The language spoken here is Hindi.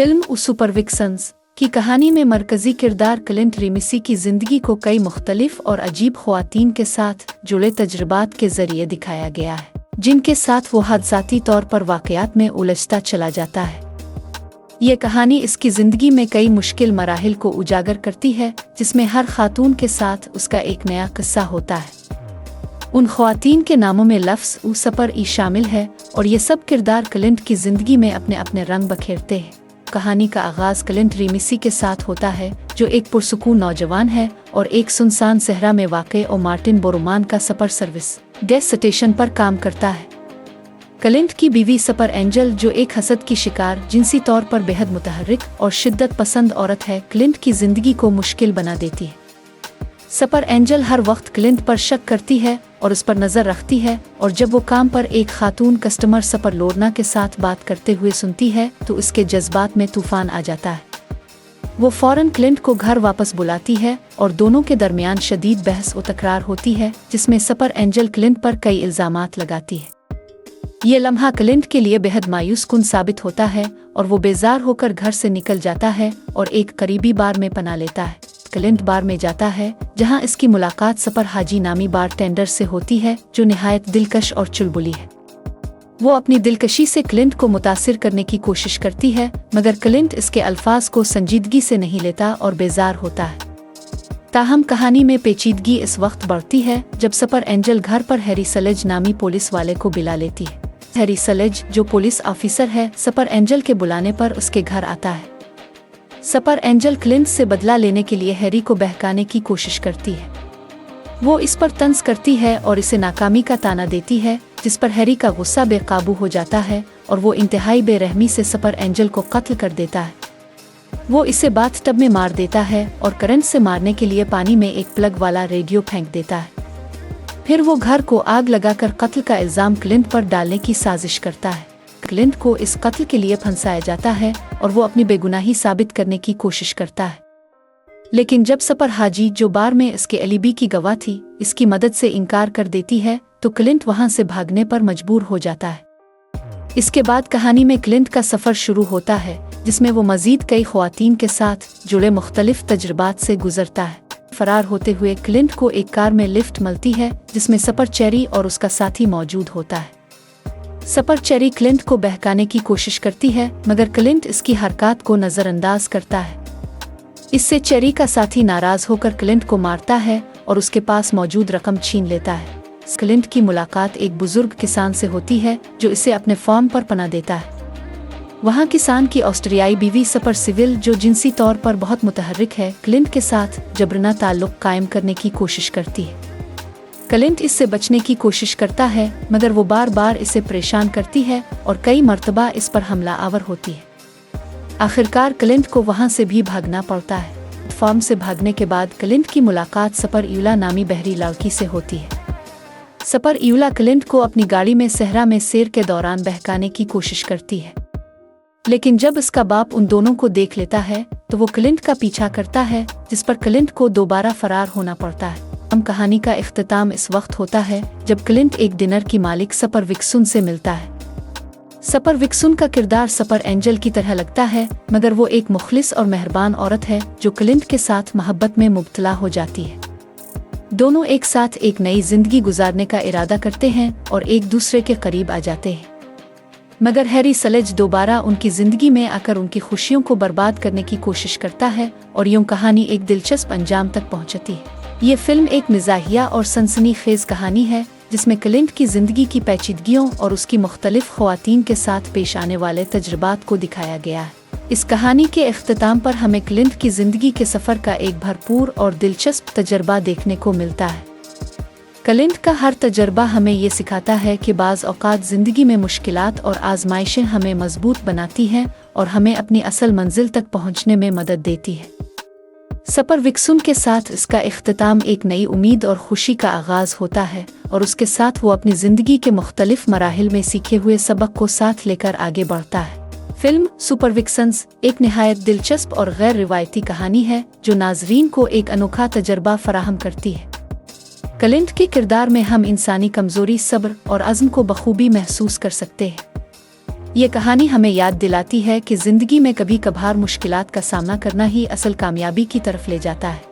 फिल्म सुपर विक्सन्स की कहानी में मरकजी किरदार क्लिंट रेमिसी की जिंदगी को कई मुख्तलिफ और अजीब ख्वातीन के साथ जुड़े तजुर्बात के जरिए दिखाया गया है, जिनके साथ वो हादसाती तौर पर वाक़यात में उलझता चला जाता है। ये कहानी इसकी ज़िंदगी में कई मुश्किल मराहिल को उजागर करती है, जिसमें हर खातून के साथ उसका एक नया किस्सा होता है। उन ख्वातीन के नामों में लफ्ज़ सपर ई शामिल है और ये सब किरदार क्लिंट की ज़िंदगी में अपने अपने रंग बखेरते हैं। कहानी का आगाज़ क्लिंट रेमिसी के साथ होता है, जो एक पुरसुकून नौजवान है और एक सुनसान सहरा में वाक़े और मार्टिन बोरोमान का सपर सर्विस गैस स्टेशन पर काम करता है। क्लिंट की बीवी सपर एंजल, जो एक हसद की शिकार, जिनसी तौर पर बेहद मुतहर्रिक और शिद्दत पसंद औरत है, क्लिंट की जिंदगी को मुश्किल बना देती है। सपर एंजल हर वक्त क्लिंट पर शक करती है और उस पर नज़र रखती है, और जब वो काम पर एक खातून कस्टमर सपर लोरना के साथ बात करते हुए सुनती है तो उसके जज्बात में तूफान आ जाता है। वो फौरन क्लिंट को घर वापस बुलाती है और दोनों के दरमियान शदीद बहस और तकरार होती है, जिसमें सपर एंजल क्लिंट पर कई इल्ज़ामात लगाती है। ये लम्हा क्लिंट के लिए बेहद मायूस कुन साबित होता है और वो बेजार होकर घर से निकल जाता है और एक करीबी बार में पना लेता है। क्लिंट बार में जाता है, जहां इसकी मुलाकात सपर हाजी नामी बारटेंडर से होती है, जो निहायत दिलकश और चुलबुली है। वो अपनी दिलकशी से क्लिंट को मुतासिर करने की कोशिश करती है, मगर क्लिंट इसके अल्फाज को संजीदगी से नहीं लेता और बेजार होता है। ताहम कहानी में पेचीदगी इस वक्त बढ़ती है जब सपर एंजल घर पर हैरी सलेज नामी पुलिस वाले को बुला लेती है। हैरी सलेज, जो पुलिस ऑफिसर है, सपर एंजल के बुलाने पर उसके घर आता है। सपर एंजल क्लिंट से बदला लेने के लिए हैरी को बहकाने की कोशिश करती है। वो इस पर तंज करती है और इसे नाकामी का ताना देती है, जिस पर हैरी का गुस्सा बेकाबू हो जाता है और वो इंतहाई बेरहमी से सपर एंजल को कत्ल कर देता है। वो इसे बाथटब में मार देता है और करंट से मारने के लिए पानी में एक प्लग वाला रेडियो फेंक देता है। फिर वो घर को आग लगाकर कत्ल का इल्ज़ाम क्लिंट पर डालने की साजिश करता है। क्लिंट को इस कत्ल के लिए फंसाया जाता है और वो अपनी बेगुनाही साबित करने की कोशिश करता है। लेकिन जब सपर हाजी, जो बार में इसके अलीबी की गवाह थी, इसकी मदद से इनकार कर देती है तो क्लिंट वहां से भागने पर मजबूर हो जाता है। इसके बाद कहानी में क्लिंट का सफ़र शुरू होता है, जिसमें वो मज़ीद कई ख्वातीन के साथ जुड़े मुख्तलिफ तजुर्बात से गुजरता है। फरार होते हुए क्लिंट को एक कार में लिफ्ट मिलती है, जिसमें सपर चेरी और उसका साथी मौजूद होता है। सपर चेरी क्लिंट को बहकाने की कोशिश करती है, मगर क्लिंट इसकी हरकत को नज़रअंदाज करता है। इससे चेरी का साथी नाराज होकर क्लिंट को मारता है और उसके पास मौजूद रकम छीन लेता है। क्लिंट की मुलाकात एक बुजुर्ग किसान से होती है, जो इसे अपने फार्म पर पनाह देता है। वहाँ किसान की ऑस्ट्रियाई बीवी सपर सिविल, जो जिनसी तौर पर बहुत मुतहर्रिक है, क्लिंट के साथ जबरना ताल्लुक़ कायम करने की कोशिश करती है। क्लिंट इससे बचने की कोशिश करता है, मगर वो बार बार इसे परेशान करती है और कई मर्तबा इस पर हमलावर होती है। आखिरकार क्लिंट को वहाँ से भी भागना पड़ता है। फार्म से भागने के बाद क्लिंट की मुलाकात सपर यूला नामी बहरी लड़की से होती है। सपर यूला क्लिंट को अपनी गाड़ी में सहरा में सैर के दौरान बहकाने की कोशिश करती है, लेकिन जब इसका बाप उन दोनों को देख लेता है तो वो क्लिंट का पीछा करता है, जिस पर क्लिंट को दोबारा फरार होना पड़ता है। हम कहानी का इख्तिताम इस वक्त होता है जब क्लिंट एक डिनर की मालिक सपर विक्सुन से मिलता है। सपर विक्सुन का किरदार सपर एंजल की तरह लगता है, मगर वो एक मुखलिस और मेहरबान औरत है जो क्लिंट के साथ मोहब्बत में मुब्तला हो जाती है। दोनों एक साथ एक नई जिंदगी गुजारने का इरादा करते हैं और एक दूसरे के करीब आ जाते हैं, मगर हैरी सलेज दोबारा उनकी जिंदगी में आकर उनकी खुशियों को बर्बाद करने की कोशिश करता है और यूं कहानी एक दिलचस्प अंजाम तक पहुंचती है। ये फिल्म एक मिजाहिया और सनसनीखेज कहानी है, जिसमें क्लिंट की जिंदगी की पेचीदगियों और उसकी मुख्तलिफ ख्वातीन के साथ पेश आने वाले तजुर्बात को दिखाया गया है। इस कहानी के इख्तिताम पर हमें क्लिंट की जिंदगी के सफ़र का एक भरपूर और दिलचस्प तजर्बा देखने को मिलता है। क्लिंट का हर तजर्बा हमें ये सिखाता है कि बाज़ औक़ात ज़िंदगी में मुश्किलात और आजमाइशें हमें मजबूत बनाती हैं और हमें अपनी असल मंजिल तक पहुँचने में मदद देती है। सपर विक्सुन के साथ इसका इख्तिताम एक नई उम्मीद और खुशी का आगाज़ होता है और उसके साथ वो अपनी ज़िंदगी के मुख्तलिफ मराहिल में सीखे हुए सबक को साथ लेकर आगे बढ़ता है। फिल्म सुपर विक्सन्स एक निहायत दिलचस्प और गैर रिवायती कहानी है, जो नाजरीन को एक अनोखा तजर्बा फराहम करती है। क्लिंट के किरदार में हम इंसानी कमजोरी, सब्र और अज़्म को बखूबी महसूस कर सकते हैं। ये कहानी हमें याद दिलाती है कि जिंदगी में कभी कभार मुश्किलात का सामना करना ही असल कामयाबी की तरफ ले जाता है।